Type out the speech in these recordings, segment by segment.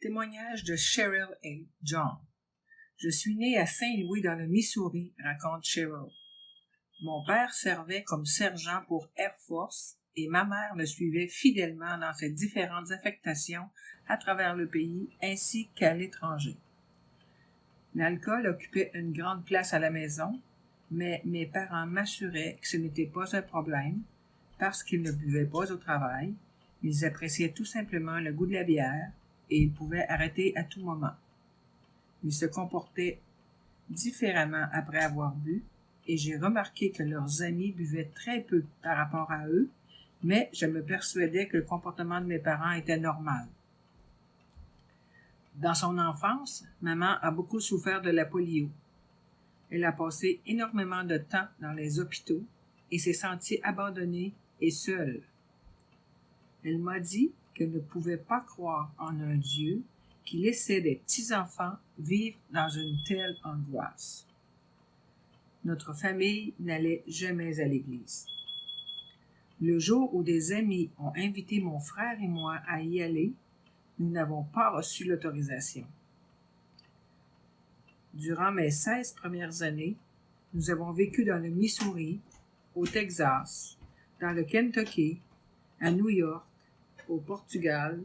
Témoignage de Cheryl et John. Je suis né à Saint-Louis dans le Missouri, raconte Cheryl. Mon père servait comme sergent pour Air Force et ma mère me suivait fidèlement dans ses différentes affectations à travers le pays ainsi qu'à l'étranger. L'alcool occupait une grande place à la maison, mais mes parents m'assuraient que ce n'était pas un problème parce qu'ils ne buvaient pas au travail. Ils appréciaient tout simplement le goût de la bière et ils pouvaient arrêter à tout moment. Ils se comportaient différemment après avoir bu et j'ai remarqué que leurs amis buvaient très peu par rapport à eux, mais je me persuadais que le comportement de mes parents était normal. Dans son enfance, maman a beaucoup souffert de la polio. Elle a passé énormément de temps dans les hôpitaux et s'est sentie abandonnée et seule. Elle m'a dit qu'elle ne pouvait pas croire en un Dieu qui laissait des petits-enfants vivre dans une telle angoisse. Notre famille n'allait jamais à l'église. Le jour où des amis ont invité mon frère et moi à y aller, nous n'avons pas reçu l'autorisation. Durant mes 16 premières années, nous avons vécu dans le Missouri, au Texas, dans le Kentucky, à New York, au Portugal,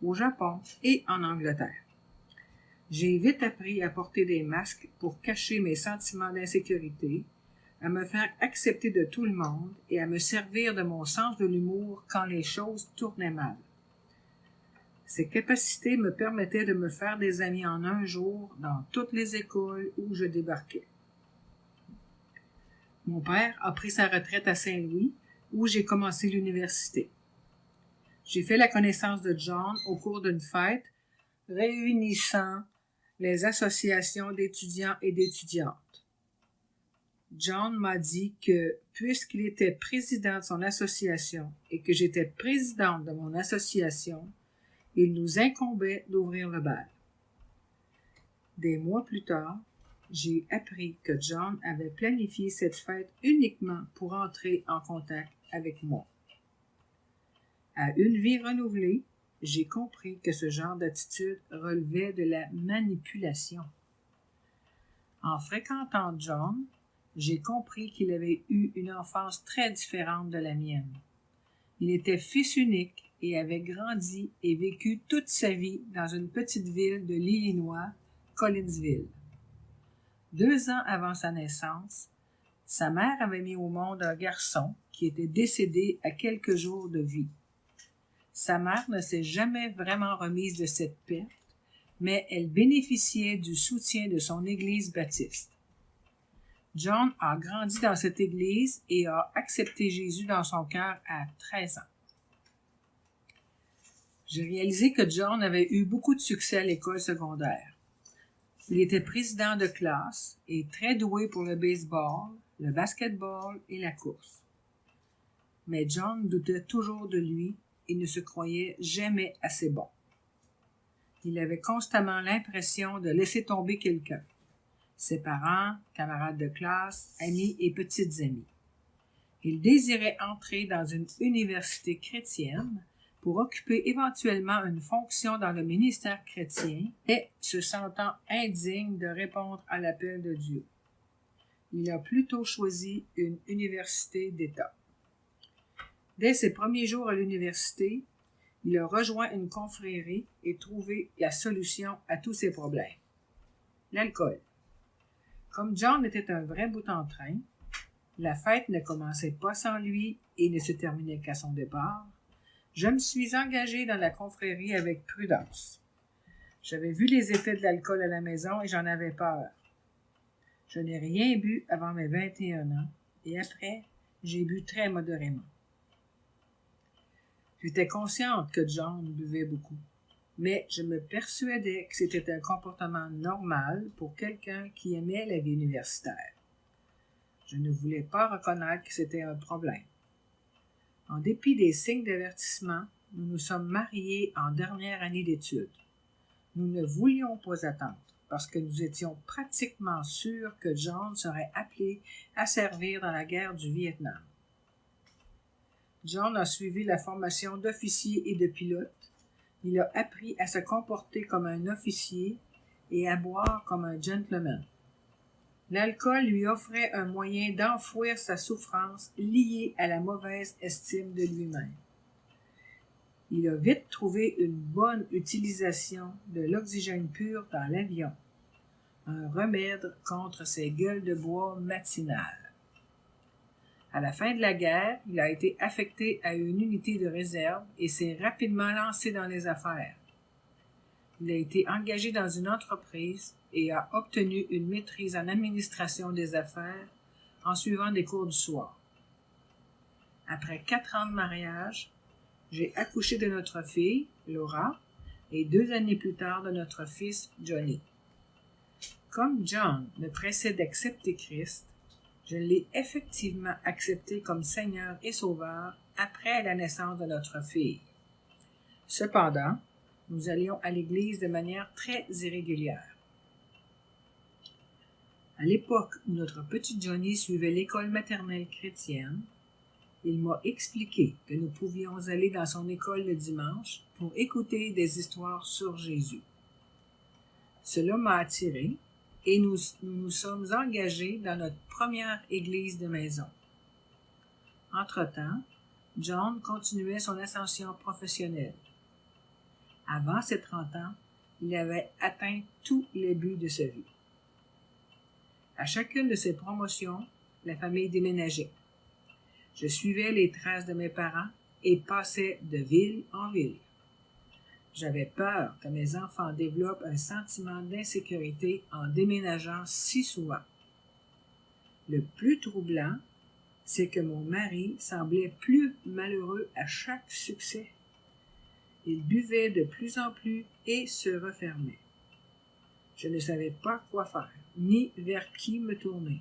au Japon et en Angleterre. J'ai vite appris à porter des masques pour cacher mes sentiments d'insécurité, à me faire accepter de tout le monde et à me servir de mon sens de l'humour quand les choses tournaient mal. Ces capacités me permettaient de me faire des amis en un jour dans toutes les écoles où je débarquais. Mon père a pris sa retraite à Saint-Louis, où j'ai commencé l'université. J'ai fait la connaissance de John au cours d'une fête réunissant les associations d'étudiants et d'étudiantes. John m'a dit que, puisqu'il était président de son association et que j'étais présidente de mon association, il nous incombait d'ouvrir le bal. Des mois plus tard, j'ai appris que John avait planifié cette fête uniquement pour entrer en contact avec moi. À une vie renouvelée, j'ai compris que ce genre d'attitude relevait de la manipulation. En fréquentant John, j'ai compris qu'il avait eu une enfance très différente de la mienne. Il était fils unique et avait grandi et vécu toute sa vie dans une petite ville de l'Illinois, Collinsville. 2 ans avant sa naissance, sa mère avait mis au monde un garçon qui était décédé à quelques jours de vie. Sa mère ne s'est jamais vraiment remise de cette perte, mais elle bénéficiait du soutien de son église baptiste. John a grandi dans cette église et a accepté Jésus dans son cœur à 13 ans. J'ai réalisé que John avait eu beaucoup de succès à l'école secondaire. Il était président de classe et très doué pour le baseball, le basketball et la course. Mais John doutait toujours de lui et ne se croyait jamais assez bon. Il avait constamment l'impression de laisser tomber quelqu'un. Ses parents, camarades de classe, amis et petites amies. Il désirait entrer dans une université chrétienne pour occuper éventuellement une fonction dans le ministère chrétien et se sentant indigne de répondre à l'appel de Dieu. Il a plutôt choisi une université d'État. Dès ses premiers jours à l'université, il a rejoint une confrérie et trouvé la solution à tous ses problèmes. L'alcool. Comme John était un vrai bout en train, la fête ne commençait pas sans lui et ne se terminait qu'à son départ, je me suis engagée dans la confrérie avec prudence. J'avais vu les effets de l'alcool à la maison et j'en avais peur. Je n'ai rien bu avant mes 21 ans et après, j'ai bu très modérément. J'étais consciente que John buvait beaucoup, mais je me persuadais que c'était un comportement normal pour quelqu'un qui aimait la vie universitaire. Je ne voulais pas reconnaître que c'était un problème. En dépit des signes d'avertissement, nous nous sommes mariés en dernière année d'études. Nous ne voulions pas attendre, parce que nous étions pratiquement sûrs que John serait appelé à servir dans la guerre du Vietnam. John a suivi la formation d'officier et de pilote, Il a appris à se comporter comme un officier et à boire comme un gentleman. L'alcool lui offrait un moyen d'enfouir sa souffrance liée à la mauvaise estime de lui-même. Il a vite trouvé une bonne utilisation de l'oxygène pur dans l'avion, un remède contre ses gueules de bois matinales. À la fin de la guerre, il a été affecté à une unité de réserve et s'est rapidement lancé dans les affaires. Il a été engagé dans une entreprise et a obtenu une maîtrise en administration des affaires en suivant des cours du soir. Après 4 ans de mariage, j'ai accouché de notre fille, Laura, et 2 années plus tard de notre fils, Johnny. Comme John me pressait d'accepter Christ, je l'ai effectivement accepté comme Seigneur et Sauveur après la naissance de notre fille. Cependant, nous allions à l'église de manière très irrégulière. À l'époque où notre petit Johnny suivait l'école maternelle chrétienne, il m'a expliqué que nous pouvions aller dans son école le dimanche pour écouter des histoires sur Jésus. Cela m'a attiré et nous nous sommes engagés dans notre première église de maison. Entre-temps, John continuait son ascension professionnelle. Avant ses 30 ans, il avait atteint tous les buts de sa vie. À chacune de ses promotions, la famille déménageait. Je suivais les traces de mes parents et passais de ville en ville. J'avais peur que mes enfants développent un sentiment d'insécurité en déménageant si souvent. Le plus troublant, c'est que mon mari semblait plus malheureux à chaque succès. Il buvait de plus en plus et se refermait. Je ne savais pas quoi faire, ni vers qui me tourner.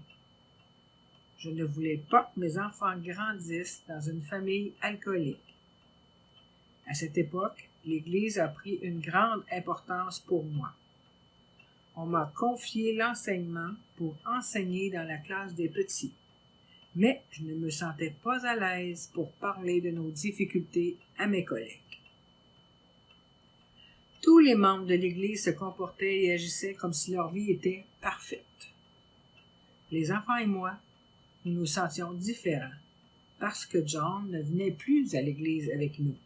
Je ne voulais pas que mes enfants grandissent dans une famille alcoolique. À cette époque, l'Église a pris une grande importance pour moi. On m'a confié l'enseignement pour enseigner dans la classe des petits, mais je ne me sentais pas à l'aise pour parler de nos difficultés à mes collègues. Tous les membres de l'Église se comportaient et agissaient comme si leur vie était parfaite. Les enfants et moi, nous nous sentions différents parce que John ne venait plus à l'Église avec nous.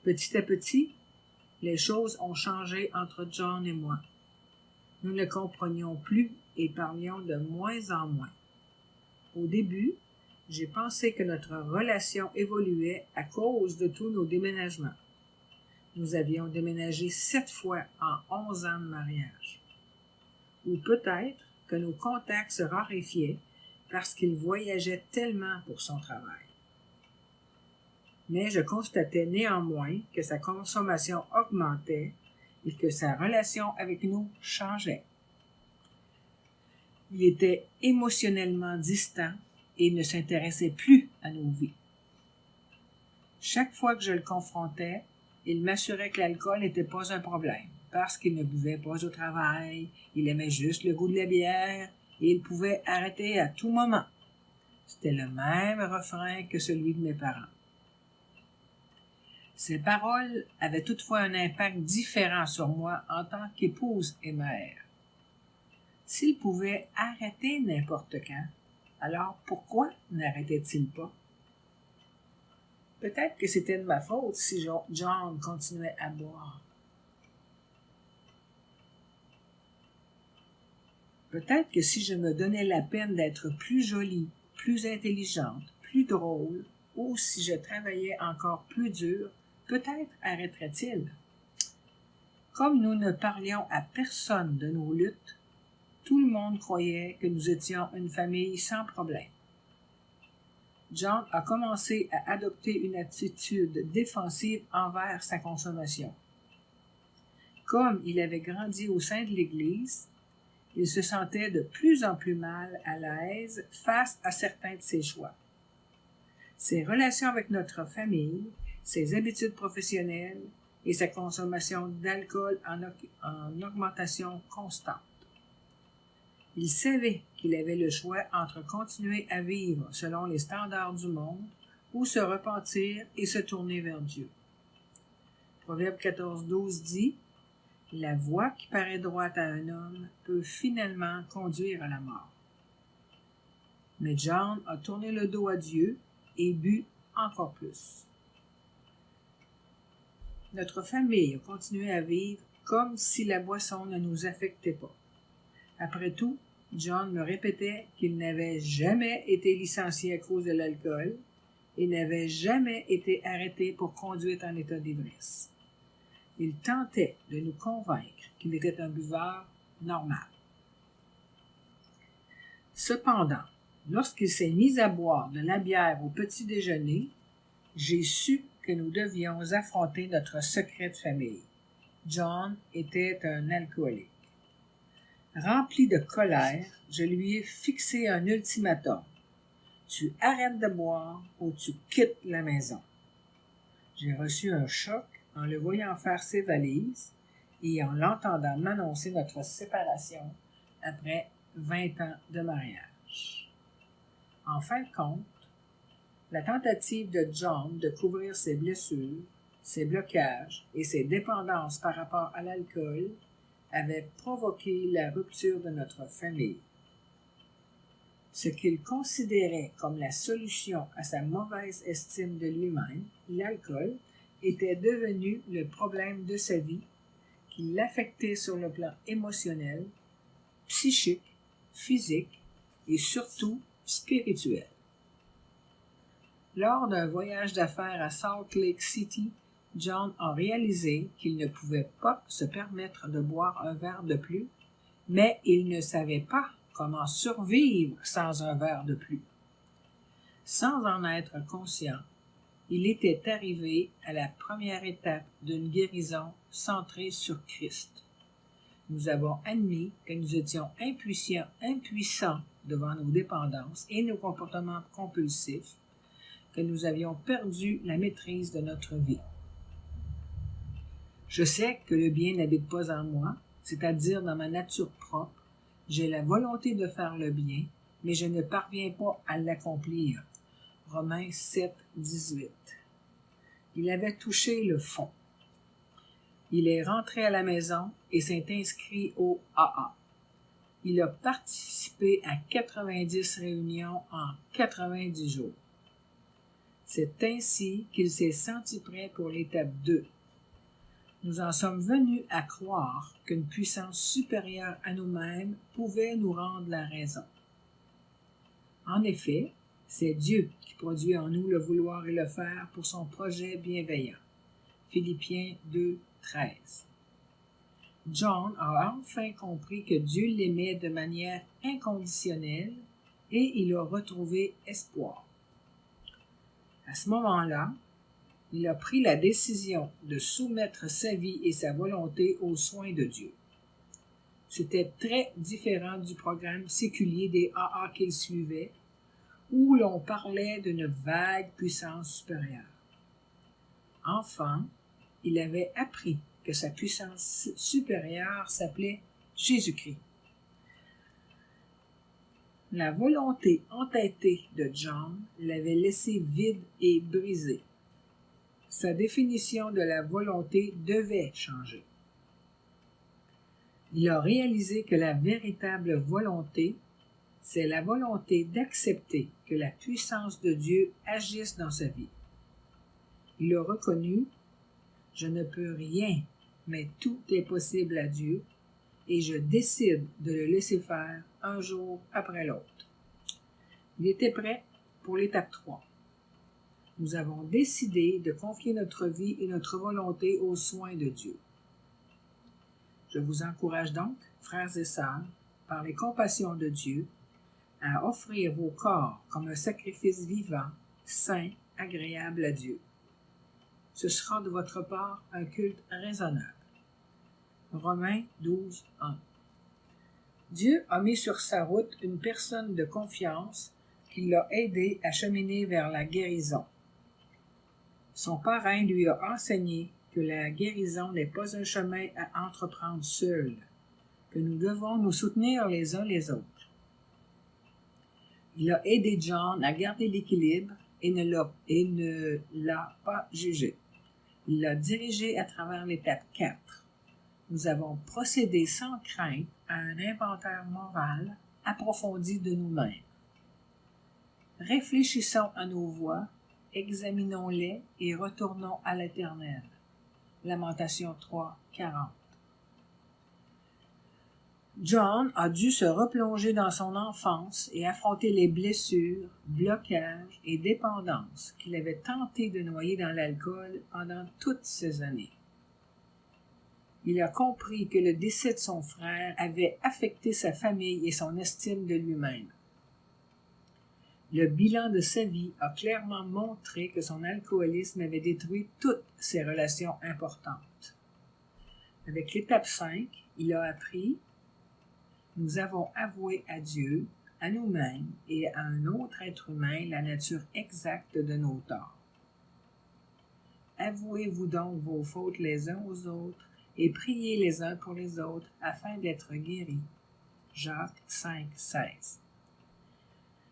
Petit à petit, les choses ont changé entre John et moi. Nous ne comprenions plus et parlions de moins en moins. Au début, j'ai pensé que notre relation évoluait à cause de tous nos déménagements. Nous avions déménagé 7 fois en 11 ans de mariage. Ou peut-être que nos contacts se raréfiaient parce qu'il voyageait tellement pour son travail. Mais je constatais néanmoins que sa consommation augmentait et que sa relation avec nous changeait. Il était émotionnellement distant et ne s'intéressait plus à nos vies. Chaque fois que je le confrontais, il m'assurait que l'alcool n'était pas un problème, parce qu'il ne buvait pas au travail, il aimait juste le goût de la bière et il pouvait arrêter à tout moment. C'était le même refrain que celui de mes parents. Ces paroles avaient toutefois un impact différent sur moi en tant qu'épouse et mère. S'il pouvait arrêter n'importe quand, alors pourquoi n'arrêtait-il pas? Peut-être que c'était de ma faute si John continuait à boire. Peut-être que si je me donnais la peine d'être plus jolie, plus intelligente, plus drôle, ou si je travaillais encore plus dur, peut-être arrêterait-il. Comme nous ne parlions à personne de nos luttes, tout le monde croyait que nous étions une famille sans problème. John a commencé à adopter une attitude défensive envers sa consommation. Comme il avait grandi au sein de l'Église, il se sentait de plus en plus mal à l'aise face à certains de ses choix. Ses relations avec notre famille, ses habitudes professionnelles et sa consommation d'alcool en augmentation constante. Il savait qu'il avait le choix entre continuer à vivre selon les standards du monde ou se repentir et se tourner vers Dieu. Proverbe 14:12 dit « La voie qui paraît droite à un homme peut finalement conduire à la mort. » Mais John a tourné le dos à Dieu et bu encore plus. Notre famille a continué à vivre comme si la boisson ne nous affectait pas. Après tout, John me répétait qu'il n'avait jamais été licencié à cause de l'alcool et n'avait jamais été arrêté pour conduire en état d'ivresse. Il tentait de nous convaincre qu'il était un buveur normal. Cependant, lorsqu'il s'est mis à boire de la bière au petit déjeuner, j'ai su que nous devions affronter notre secret de famille. John était un alcoolique. Rempli de colère, je lui ai fixé un ultimatum. Tu arrêtes de boire ou tu quittes la maison. J'ai reçu un choc en le voyant faire ses valises et en l'entendant m'annoncer notre séparation après 20 ans de mariage. En fin de compte, la tentative de John de couvrir ses blessures, ses blocages et ses dépendances par rapport à l'alcool avait provoqué la rupture de notre famille. Ce qu'il considérait comme la solution à sa mauvaise estime de lui-même, l'alcool, était devenu le problème de sa vie qui l'affectait sur le plan émotionnel, psychique, physique et surtout spirituel. Lors d'un voyage d'affaires à Salt Lake City, John a réalisé qu'il ne pouvait pas se permettre de boire un verre de plus, mais il ne savait pas comment survivre sans un verre de plus. Sans en être conscient, il était arrivé à la première étape d'une guérison centrée sur Christ. Nous avons admis que nous étions impuissants devant nos dépendances et nos comportements compulsifs, que nous avions perdu la maîtrise de notre vie. Je sais que le bien n'habite pas en moi, c'est-à-dire dans ma nature propre. J'ai la volonté de faire le bien, mais je ne parviens pas à l'accomplir. Romains 7:18. Il avait touché le fond. Il est rentré à la maison et s'est inscrit au AA. Il a participé à 90 réunions en 90 jours. C'est ainsi qu'il s'est senti prêt pour l'étape 2. Nous en sommes venus à croire qu'une puissance supérieure à nous-mêmes pouvait nous rendre la raison. En effet, c'est Dieu qui produit en nous le vouloir et le faire pour son projet bienveillant. Philippiens 2:13. John a enfin compris que Dieu l'aimait de manière inconditionnelle et il a retrouvé espoir. À ce moment-là, il a pris la décision de soumettre sa vie et sa volonté aux soins de Dieu. C'était très différent du programme séculier des AA qu'il suivait, où l'on parlait d'une vague puissance supérieure. Enfant, il avait appris que sa puissance supérieure s'appelait Jésus-Christ. La volonté entêtée de John l'avait laissé vide et brisé. Sa définition de la volonté devait changer. Il a réalisé que la véritable volonté, c'est la volonté d'accepter que la puissance de Dieu agisse dans sa vie. Il a reconnu « Je ne peux rien, mais tout est possible à Dieu, et je décide de le laisser faire un jour après l'autre. » Il était prêt pour l'étape 3. Nous avons décidé de confier notre vie et notre volonté aux soins de Dieu. Je vous encourage donc, frères et sœurs, par les compassions de Dieu, à offrir vos corps comme un sacrifice vivant, saint, agréable à Dieu. Ce sera de votre part un culte raisonnable. Romains 12:1. Dieu a mis sur sa route une personne de confiance qui l'a aidé à cheminer vers la guérison. Son parrain lui a enseigné que la guérison n'est pas un chemin à entreprendre seul, que nous devons nous soutenir les uns les autres. Il a aidé John à garder l'équilibre et ne l'a pas jugé. Il l'a dirigé à travers l'étape 4. Nous avons procédé sans crainte à un inventaire moral approfondi de nous-mêmes. Réfléchissons à nos voies, examinons-les et retournons à l'Éternel. Lamentation 3, 40. John a dû se replonger dans son enfance et affronter les blessures, blocages et dépendances qu'il avait tenté de noyer dans l'alcool pendant toutes ces années. Il a compris que le décès de son frère avait affecté sa famille et son estime de lui-même. Le bilan de sa vie a clairement montré que son alcoolisme avait détruit toutes ses relations importantes. Avec l'étape 5, il a appris: nous avons avoué à Dieu, à nous-mêmes et à un autre être humain la nature exacte de nos torts. Avouez-vous donc vos fautes les uns aux autres et priez les uns pour les autres afin d'être guéris. Jacques 5, 16.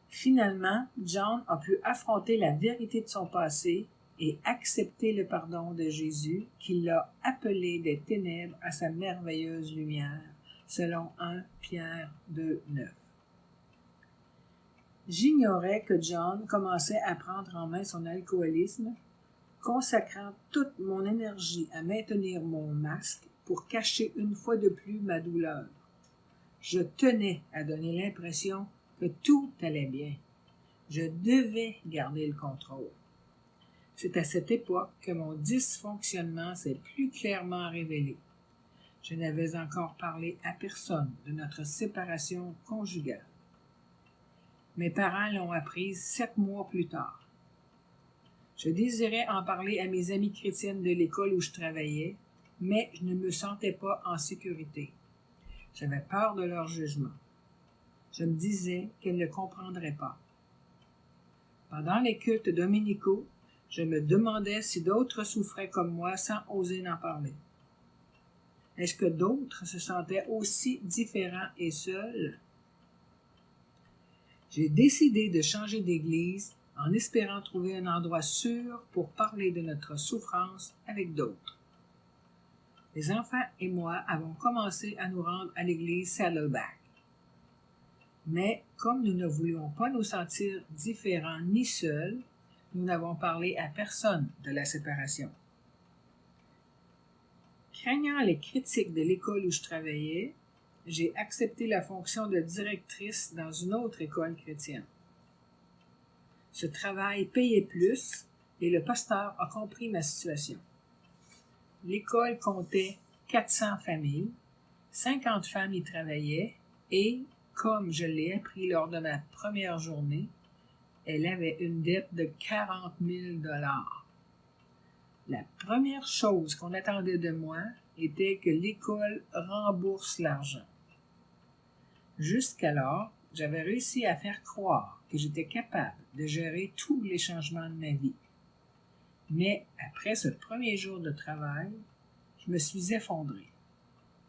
Finalement, John a pu affronter la vérité de son passé et accepter le pardon de Jésus qui l'a appelé des ténèbres à sa merveilleuse lumière, selon 1 Pierre 2, 9. J'ignorais que John commençait à prendre en main son alcoolisme, consacrant toute mon énergie à maintenir mon masque pour cacher une fois de plus ma douleur. Je tenais à donner l'impression que tout allait bien. Je devais garder le contrôle. C'est à cette époque que mon dysfonctionnement s'est plus clairement révélé. Je n'avais encore parlé à personne de notre séparation conjugale. Mes parents l'ont apprise 7 mois plus tard. Je désirais en parler à mes amies chrétiennes de l'école où je travaillais, mais je ne me sentais pas en sécurité. J'avais peur de leur jugement. Je me disais qu'elles ne comprendraient pas. Pendant les cultes dominicaux, je me demandais si d'autres souffraient comme moi sans oser en parler. Est-ce que d'autres se sentaient aussi différents et seuls? J'ai décidé de changer d'église en espérant trouver un endroit sûr pour parler de notre souffrance avec d'autres. Les enfants et moi avons commencé à nous rendre à l'église Saddleback. Mais comme nous ne voulions pas nous sentir différents ni seuls, nous n'avons parlé à personne de la séparation. Craignant les critiques de l'école où je travaillais, j'ai accepté la fonction de directrice dans une autre école chrétienne. Ce travail payait plus et le pasteur a compris ma situation. L'école comptait 400 familles, 50 femmes y travaillaient et, comme je l'ai appris lors de ma première journée, elle avait une dette de 40 000 $. La première chose qu'on attendait de moi était que l'école rembourse l'argent. Jusqu'alors, j'avais réussi à faire croire que j'étais capable de gérer tous les changements de ma vie. Mais après ce premier jour de travail, je me suis effondrée.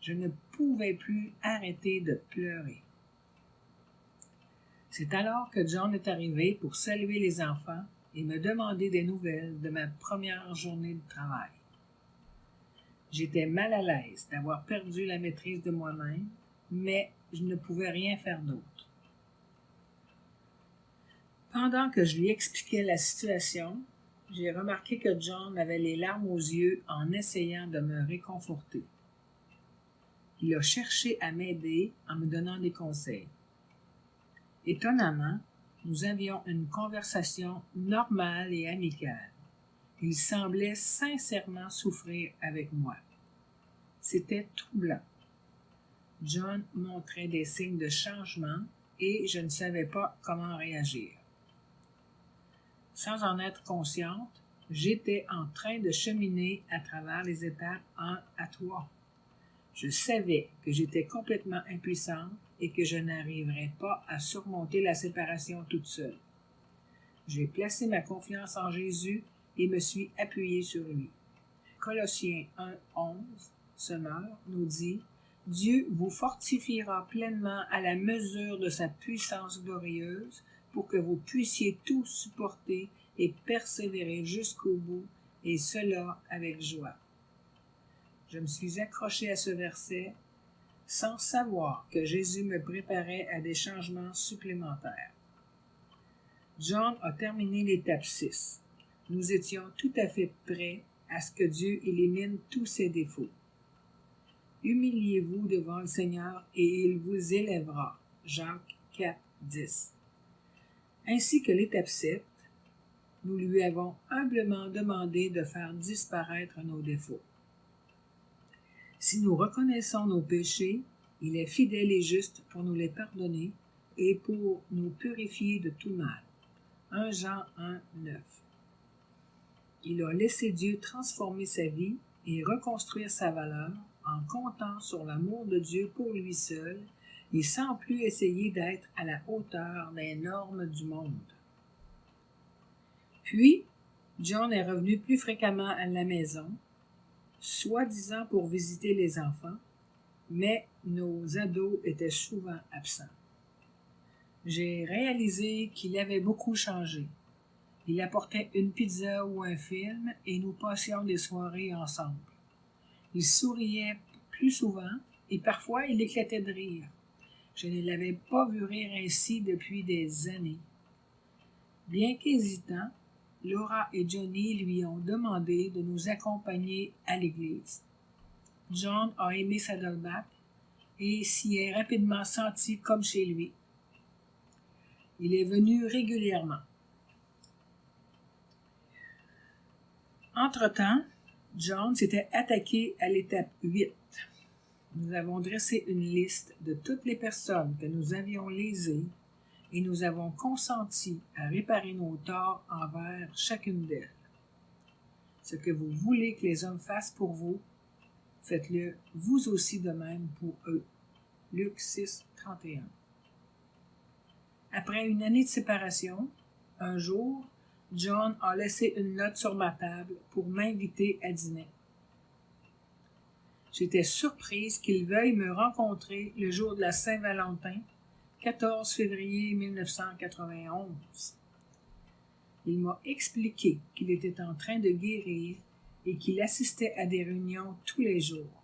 Je ne pouvais plus arrêter de pleurer. C'est alors que John est arrivé pour saluer les enfants et me demander des nouvelles de ma première journée de travail. J'étais mal à l'aise d'avoir perdu la maîtrise de moi-même, mais je ne pouvais rien faire d'autre. Pendant que je lui expliquais la situation, j'ai remarqué que John avait les larmes aux yeux en essayant de me réconforter. Il a cherché à m'aider en me donnant des conseils. Étonnamment, nous avions une conversation normale et amicale. Il semblait sincèrement souffrir avec moi. C'était troublant. John montrait des signes de changement et je ne savais pas comment réagir. Sans en être consciente, j'étais en train de cheminer à travers les étapes 1 à 3. Je savais que j'étais complètement impuissante et que je n'arriverais pas à surmonter la séparation toute seule. J'ai placé ma confiance en Jésus et me suis appuyée sur lui. Colossiens 1:11, Semeur, nous dit: Dieu vous fortifiera pleinement à la mesure de sa puissance glorieuse pour que vous puissiez tout supporter et persévérer jusqu'au bout, et cela avec joie. Je me suis accroché à ce verset sans savoir que Jésus me préparait à des changements supplémentaires. John a terminé l'étape 6. Nous étions tout à fait prêts à ce que Dieu élimine tous ses défauts. Humiliez-vous devant le Seigneur et il vous élèvera. Jacques 4, 10. Ainsi que l'étape 7, nous lui avons humblement demandé de faire disparaître nos défauts. Si nous reconnaissons nos péchés, il est fidèle et juste pour nous les pardonner et pour nous purifier de tout mal. 1 Jean 1, 9. Il a laissé Dieu transformer sa vie et reconstruire sa valeur en comptant sur l'amour de Dieu pour lui seul et sans plus essayer d'être à la hauteur des normes du monde. Puis, John est revenu plus fréquemment à la maison, soi-disant pour visiter les enfants, mais nos ados étaient souvent absents. J'ai réalisé qu'il avait beaucoup changé. Il apportait une pizza ou un film et nous passions des soirées ensemble. Il souriait plus souvent et parfois il éclatait de rire. Je ne l'avais pas vu rire ainsi depuis des années. Bien qu'hésitant, Laura et Johnny lui ont demandé de nous accompagner à l'église. John a aimé Saddleback et s'y est rapidement senti comme chez lui. Il est venu régulièrement. Entre-temps, John s'était attaqué à l'étape 8. Nous avons dressé une liste de toutes les personnes que nous avions lésées et nous avons consenti à réparer nos torts envers chacune d'elles. Ce que vous voulez que les hommes fassent pour vous, faites-le vous aussi de même pour eux. Luc 6, 31. Après une année de séparation, un jour, John a laissé une note sur ma table pour m'inviter à dîner. J'étais surprise qu'il veuille me rencontrer le jour de la Saint-Valentin, 14 février 1991. Il m'a expliqué qu'il était en train de guérir et qu'il assistait à des réunions tous les jours.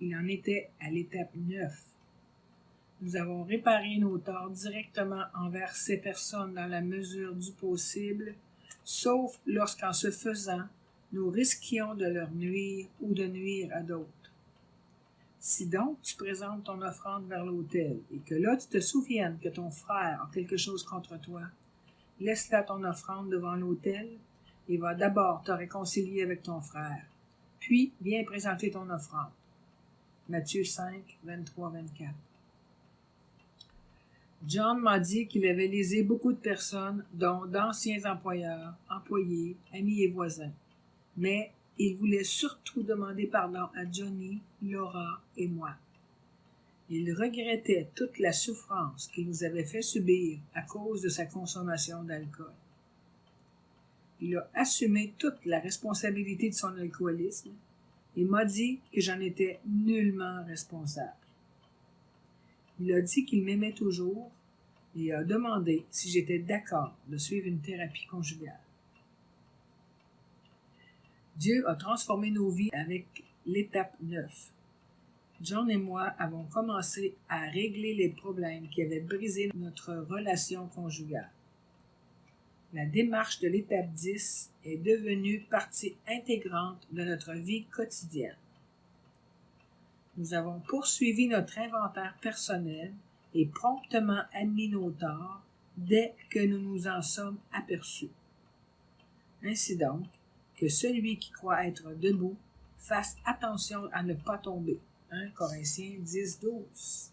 Il en était à l'étape 9. Nous avons réparé nos torts directement envers ces personnes dans la mesure du possible, sauf lorsqu'en ce faisant, nous risquions de leur nuire ou de nuire à d'autres. Si donc tu présentes ton offrande vers l'autel et que là tu te souviennes que ton frère a quelque chose contre toi, laisse là ton offrande devant l'autel et va d'abord te réconcilier avec ton frère, puis viens présenter ton offrande. Matthieu 5, 23-24. John m'a dit qu'il avait lésé beaucoup de personnes, dont d'anciens employeurs, employés, amis et voisins. Mais il voulait surtout demander pardon à Johnny, Laura et moi. Il regrettait toute la souffrance qu'il nous avait fait subir à cause de sa consommation d'alcool. Il a assumé toute la responsabilité de son alcoolisme et m'a dit que j'en étais nullement responsable. Il a dit qu'il m'aimait toujours et a demandé si j'étais d'accord de suivre une thérapie conjugale. Dieu a transformé nos vies avec l'étape 9. John et moi avons commencé à régler les problèmes qui avaient brisé notre relation conjugale. La démarche de l'étape 10 est devenue partie intégrante de notre vie quotidienne. Nous avons poursuivi notre inventaire personnel et promptement admis nos torts dès que nous nous en sommes aperçus. Ainsi donc, que celui qui croit être debout fasse attention à ne pas tomber. 1 Corinthiens 10, 12.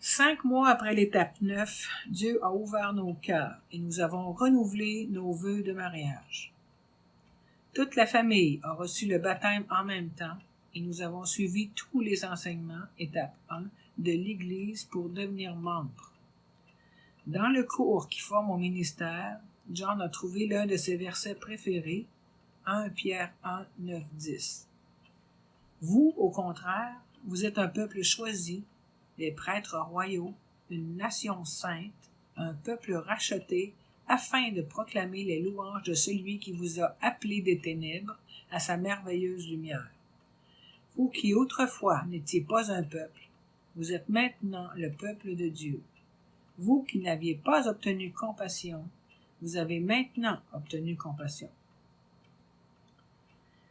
5 mois après l'étape 9, Dieu a ouvert nos cœurs et nous avons renouvelé nos vœux de mariage. Toute la famille a reçu le baptême en même temps et nous avons suivi tous les enseignements, étape 1, de l'Église pour devenir membre. Dans le cours qui forme au ministère, John a trouvé l'un de ses versets préférés, 1 Pierre 1, 9, 10. Vous, au contraire, vous êtes un peuple choisi, des prêtres royaux, une nation sainte, un peuple racheté afin de proclamer les louanges de celui qui vous a appelés des ténèbres à sa merveilleuse lumière. Vous qui autrefois n'étiez pas un peuple, vous êtes maintenant le peuple de Dieu. Vous qui n'aviez pas obtenu compassion, vous avez maintenant obtenu compassion.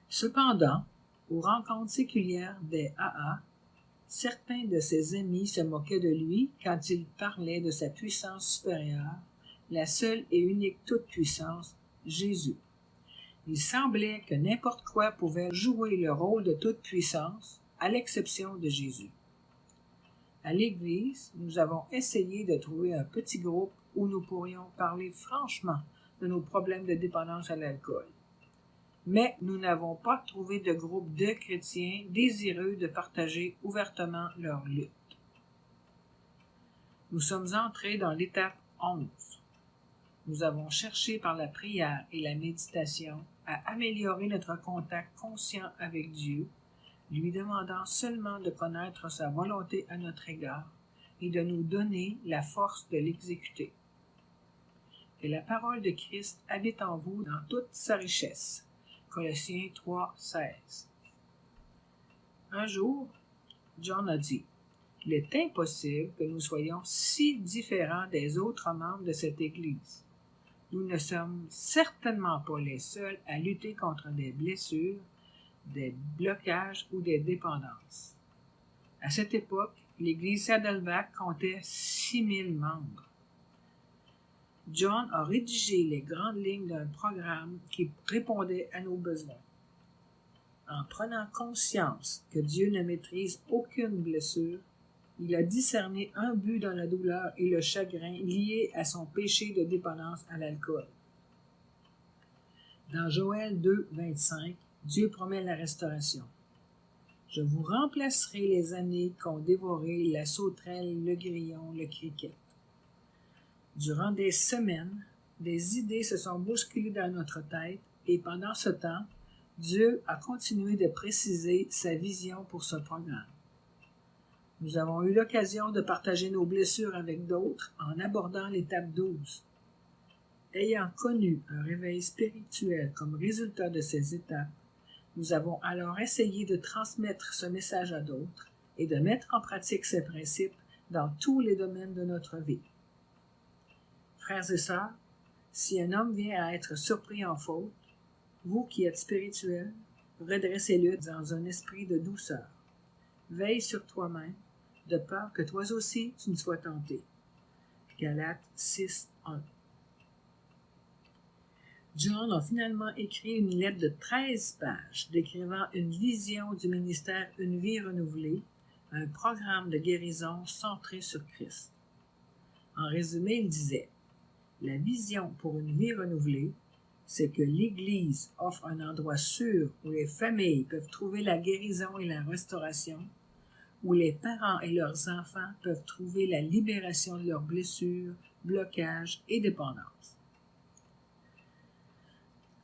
Cependant, aux rencontres séculières des AA, certains de ses amis se moquaient de lui quand il parlait de sa puissance supérieure, la seule et unique toute-puissance, Jésus. Il semblait que n'importe quoi pouvait jouer le rôle de toute-puissance, à l'exception de Jésus. À l'Église, nous avons essayé de trouver un petit groupe où nous pourrions parler franchement de nos problèmes de dépendance à l'alcool. Mais nous n'avons pas trouvé de groupe de chrétiens désireux de partager ouvertement leur lutte. Nous sommes entrés dans l'étape 11. Nous avons cherché par la prière et la méditation à améliorer notre contact conscient avec Dieu, lui demandant seulement de connaître sa volonté à notre égard et de nous donner la force de l'exécuter. Que la parole de Christ habite en vous dans toute sa richesse. Colossiens 3:16. Un jour, John a dit, « Il est impossible que nous soyons si différents des autres membres de cette Église. Nous ne sommes certainement pas les seuls à lutter contre des blessures, des blocages ou des dépendances. » À cette époque, l'Église Saddleback comptait 6000 membres. John a rédigé les grandes lignes d'un programme qui répondait à nos besoins. En prenant conscience que Dieu ne maîtrise aucune blessure, il a discerné un but dans la douleur et le chagrin liés à son péché de dépendance à l'alcool. Dans Joël 2:25, Dieu promet la restauration. « Je vous remplacerai les années qu'ont dévoré la sauterelle, le grillon, le criquet. » Durant des semaines, des idées se sont bousculées dans notre tête et pendant ce temps, Dieu a continué de préciser sa vision pour ce programme. Nous avons eu l'occasion de partager nos blessures avec d'autres en abordant l'étape 12. Ayant connu un réveil spirituel comme résultat de ces étapes, nous avons alors essayé de transmettre ce message à d'autres et de mettre en pratique ces principes dans tous les domaines de notre vie. Frères et sœurs, si un homme vient à être surpris en faute, vous qui êtes spirituels, redressez-le dans un esprit de douceur. Veille sur toi-même, de peur que toi aussi tu ne sois tenté. Galates 6:1. John a finalement écrit une lettre de 13 pages décrivant une vision du ministère Une vie renouvelée, un programme de guérison centré sur Christ. En résumé, il disait: la vision pour une vie renouvelée, c'est que l'Église offre un endroit sûr où les familles peuvent trouver la guérison et la restauration, où les parents et leurs enfants peuvent trouver la libération de leurs blessures, blocages et dépendances.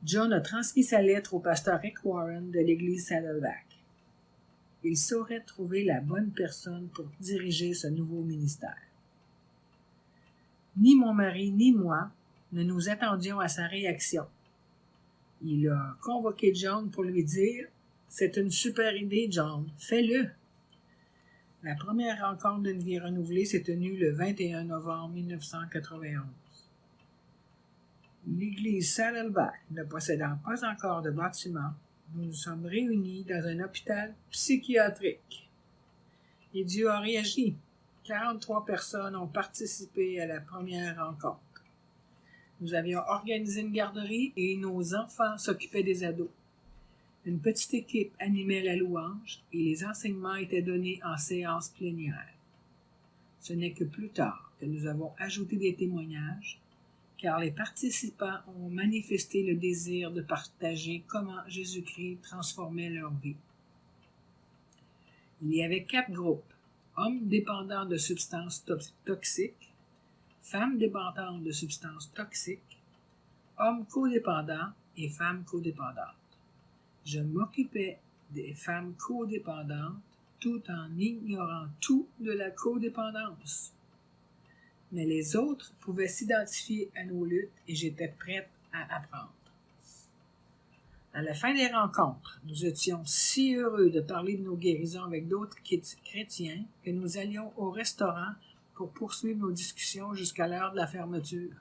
John a transmis sa lettre au pasteur Rick Warren de l'Église Saddleback. Il saurait trouver la bonne personne pour diriger ce nouveau ministère. Ni mon mari ni moi ne nous attendions à sa réaction. Il a convoqué John pour lui dire « C'est une super idée, John, fais-le ». La première rencontre d'une vie renouvelée s'est tenue le 21 novembre 1991. L'Église Saddleback ne possédant pas encore de bâtiment, nous nous sommes réunis dans un hôpital psychiatrique. Et Dieu a réagi. 43 personnes ont participé à la première rencontre. Nous avions organisé une garderie et nos enfants s'occupaient des ados. Une petite équipe animait la louange et les enseignements étaient donnés en séance plénière. Ce n'est que plus tard que nous avons ajouté des témoignages, car les participants ont manifesté le désir de partager comment Jésus-Christ transformait leur vie. Il y avait 4 groupes: hommes dépendants de substances toxiques, femmes dépendantes de substances toxiques, hommes codépendants et femmes codépendantes. Je m'occupais des femmes codépendantes tout en ignorant tout de la codépendance. mais les autres pouvaient s'identifier à nos luttes et j'étais prête à apprendre. À la fin des rencontres, nous étions si heureux de parler de nos guérisons avec d'autres chrétiens que nous allions au restaurant pour poursuivre nos discussions jusqu'à l'heure de la fermeture.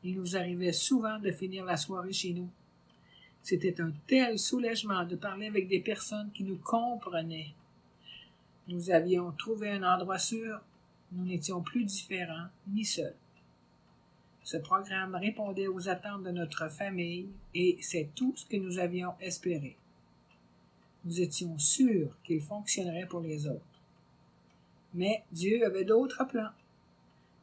Il nous arrivait souvent de finir la soirée chez nous. C'était un tel soulagement de parler avec des personnes qui nous comprenaient. Nous avions trouvé un endroit sûr, nous n'étions plus différents ni seuls. Ce programme répondait aux attentes de notre famille et c'est tout ce que nous avions espéré. Nous étions sûrs qu'il fonctionnerait pour les autres. Mais Dieu avait d'autres plans.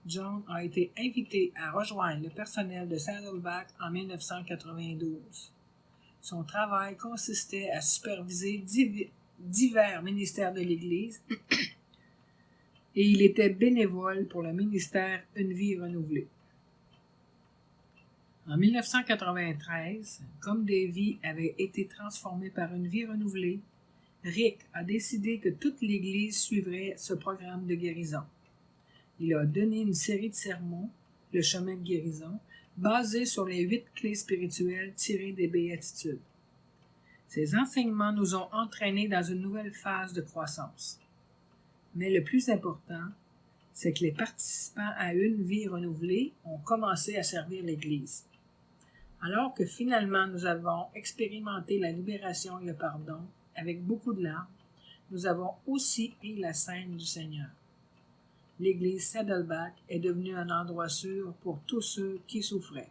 John a été invité à rejoindre le personnel de Saddleback en 1992. Son travail consistait à superviser divers ministères de l'Église et il était bénévole pour le ministère Une vie renouvelée. En 1993, comme des vies avaient été transformées par une vie renouvelée, Rick a décidé que toute l'Église suivrait ce programme de guérison. Il a donné une série de sermons, le chemin de guérison, basés sur les 8 clés spirituelles tirées des béatitudes. Ces enseignements nous ont entraînés dans une nouvelle phase de croissance. Mais le plus important, c'est que les participants à une vie renouvelée ont commencé à servir l'Église. Alors que finalement nous avons expérimenté la libération et le pardon avec beaucoup de larmes, nous avons aussi pris la scène du Seigneur. L'Église Saddleback est devenue un endroit sûr pour tous ceux qui souffraient.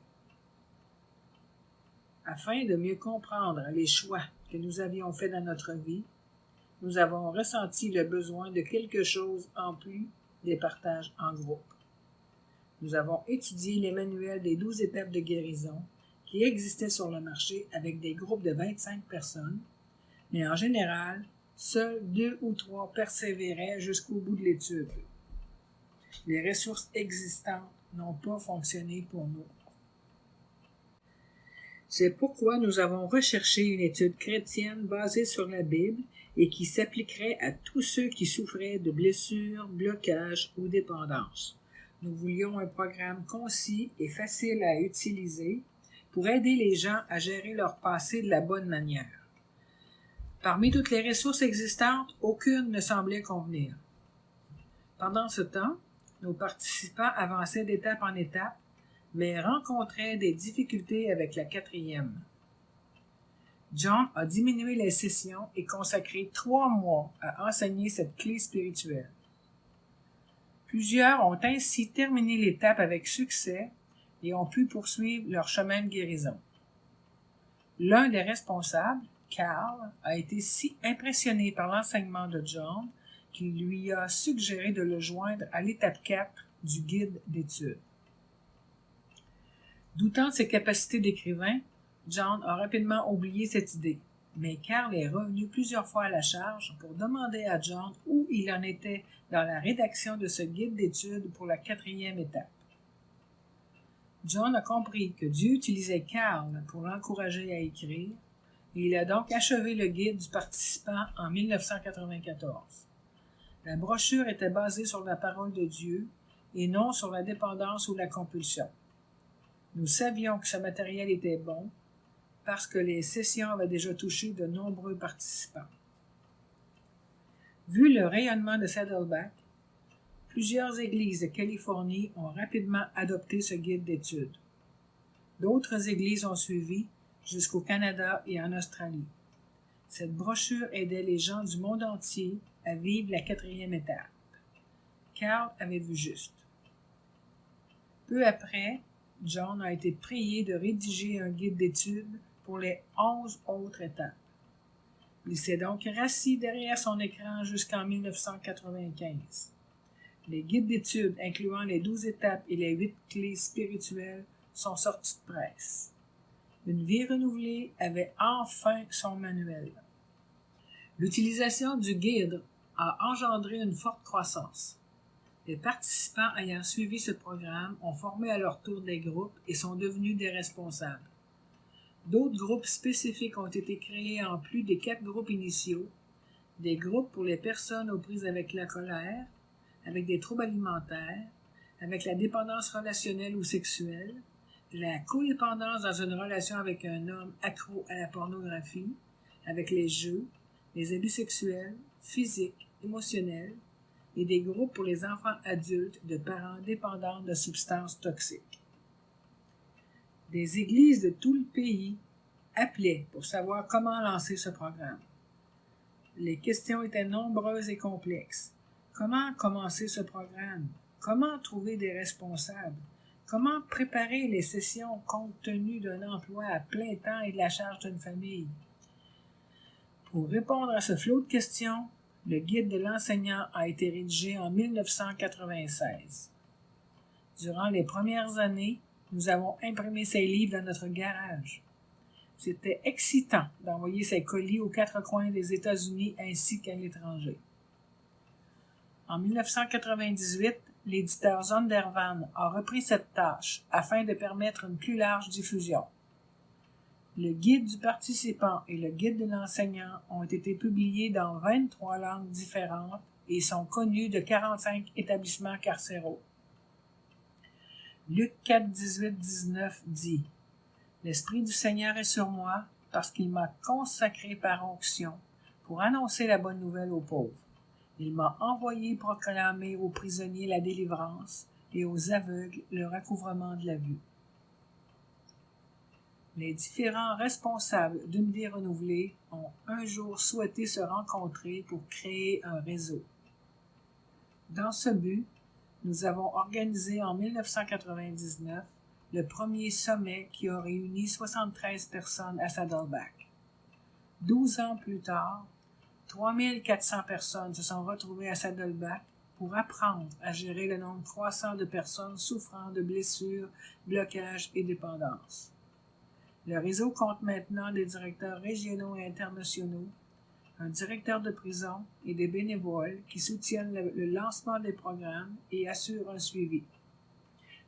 Afin de mieux comprendre les choix que nous avions faits dans notre vie, nous avons ressenti le besoin de quelque chose en plus des partages en groupe. Nous avons étudié les manuels des 12 étapes de guérison qui existaient sur le marché avec des groupes de 25 personnes, mais en général, seuls 2 ou 3 persévéraient jusqu'au bout de l'étude. Les ressources existantes n'ont pas fonctionné pour nous. C'est pourquoi nous avons recherché une étude chrétienne basée sur la Bible et qui s'appliquerait à tous ceux qui souffraient de blessures, blocages ou dépendances. Nous voulions un programme concis et facile à utiliser pour aider les gens à gérer leur passé de la bonne manière. Parmi toutes les ressources existantes, aucune ne semblait convenir. Pendant ce temps, nos participants avançaient d'étape en étape, mais rencontraient des difficultés avec la 4e. John a diminué les sessions et consacré 3 mois à enseigner cette clé spirituelle. Plusieurs ont ainsi terminé l'étape avec succès et ont pu poursuivre leur chemin de guérison. L'un des responsables, Carl, a été si impressionné par l'enseignement de John qu'il lui a suggéré de le joindre à l'étape 4 du guide d'études. Doutant de ses capacités d'écrivain, John a rapidement oublié cette idée, mais Carl est revenu plusieurs fois à la charge pour demander à John où il en était dans la rédaction de ce guide d'études pour la 4e étape. John a compris que Dieu utilisait Carl pour l'encourager à écrire, et il a donc achevé le guide du participant en 1994. La brochure était basée sur la parole de Dieu et non sur la dépendance ou la compulsion. Nous savions que ce matériel était bon parce que les sessions avaient déjà touché de nombreux participants. Vu le rayonnement de Saddleback, plusieurs églises de Californie ont rapidement adopté ce guide d'études. D'autres églises ont suivi jusqu'au Canada et en Australie. Cette brochure aidait les gens du monde entier à vivre la 4e étape. Carl avait vu juste. Peu après, John a été prié de rédiger un guide d'études pour les 11 autres étapes. Il s'est donc rassis derrière son écran jusqu'en 1995. Les guides d'études incluant les 12 étapes et les 8 clés spirituelles sont sortis de presse. Une vie renouvelée avait enfin son manuel. L'utilisation du guide a engendré une forte croissance. Les participants ayant suivi ce programme ont formé à leur tour des groupes et sont devenus des responsables. D'autres groupes spécifiques ont été créés en plus des 4 groupes initiaux, des groupes pour les personnes aux prises avec la colère, avec des troubles alimentaires, avec la dépendance relationnelle ou sexuelle, la codépendance dans une relation avec un homme accro à la pornographie, avec les jeux, les abus sexuels, physiques, émotionnels, et des groupes pour les enfants adultes de parents dépendants de substances toxiques. Des églises de tout le pays appelaient pour savoir comment lancer ce programme. Les questions étaient nombreuses et complexes. Comment commencer ce programme? Comment trouver des responsables? Comment préparer les sessions compte tenu d'un emploi à plein temps et de la charge d'une famille? Pour répondre à ce flot de questions, le guide de l'enseignant a été rédigé en 1996. Durant les premières années, nous avons imprimé ces livres dans notre garage. C'était excitant d'envoyer ces colis aux quatre coins des États-Unis ainsi qu'à l'étranger. En 1998, l'éditeur Zondervan a repris cette tâche afin de permettre une plus large diffusion. Le guide du participant et le guide de l'enseignant ont été publiés dans 23 langues différentes et sont connus de 45 établissements carcéraux. Luc 4, 18, 19 dit « L'Esprit du Seigneur est sur moi, parce qu'il m'a consacré par onction pour annoncer la bonne nouvelle aux pauvres. Il m'a envoyé proclamer aux prisonniers la délivrance et aux aveugles le recouvrement de la vue. » Les différents responsables d'une vie renouvelée ont un jour souhaité se rencontrer pour créer un réseau. Dans ce but, nous avons organisé en 1999 le premier sommet qui a réuni 73 personnes à Saddleback. 12 ans plus tard, 3400 personnes se sont retrouvées à Saddleback pour apprendre à gérer le nombre croissant de personnes souffrant de blessures, blocages et dépendance. Le réseau compte maintenant des directeurs régionaux et internationaux, un directeur de prison et des bénévoles qui soutiennent le lancement des programmes et assurent un suivi.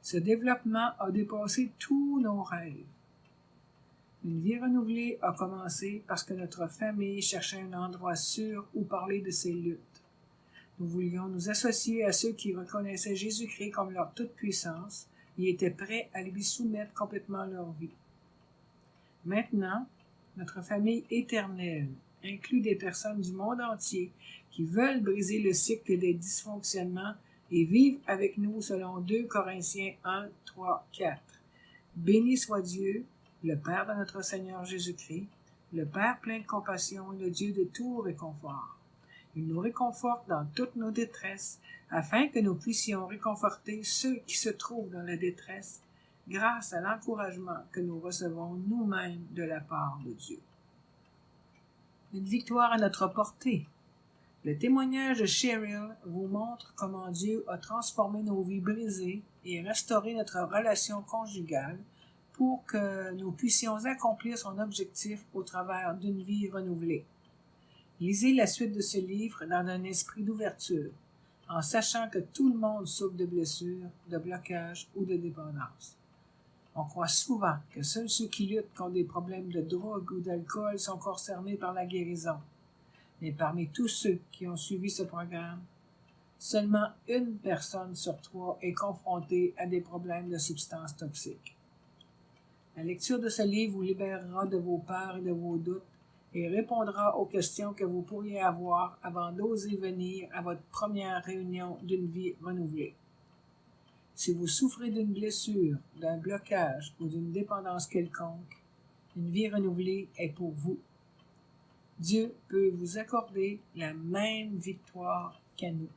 Ce développement a dépassé tous nos rêves. Une vie renouvelée a commencé parce que notre famille cherchait un endroit sûr où parler de ses luttes. Nous voulions nous associer à ceux qui reconnaissaient Jésus-Christ comme leur toute-puissance et étaient prêts à lui soumettre complètement leur vie. Maintenant, notre famille éternelle inclut des personnes du monde entier qui veulent briser le cycle des dysfonctionnements et vivre avec nous selon 2 Corinthiens 1, 3, 4. Béni soit Dieu, le Père de notre Seigneur Jésus-Christ, le Père plein de compassion et le Dieu de tout réconfort. Il nous réconforte dans toutes nos détresses, afin que nous puissions réconforter ceux qui se trouvent dans la détresse, grâce à l'encouragement que nous recevons nous-mêmes de la part de Dieu. Une victoire à notre portée. Le témoignage de Cheryl vous montre comment Dieu a transformé nos vies brisées et restauré notre relation conjugale pour que nous puissions accomplir son objectif au travers d'une vie renouvelée. Lisez la suite de ce livre dans un esprit d'ouverture, en sachant que tout le monde souffre de blessures, de blocages ou de dépendance. On croit souvent que seuls ceux qui luttent contre des problèmes de drogue ou d'alcool sont concernés par la guérison. Mais parmi tous ceux qui ont suivi ce programme, seulement 1 personne sur 3 est confrontée à des problèmes de substances toxiques. La lecture de ce livre vous libérera de vos peurs et de vos doutes et répondra aux questions que vous pourriez avoir avant d'oser venir à votre première réunion d'une vie renouvelée. Si vous souffrez d'une blessure, d'un blocage ou d'une dépendance quelconque, une vie renouvelée est pour vous. Dieu peut vous accorder la même victoire qu'à nous.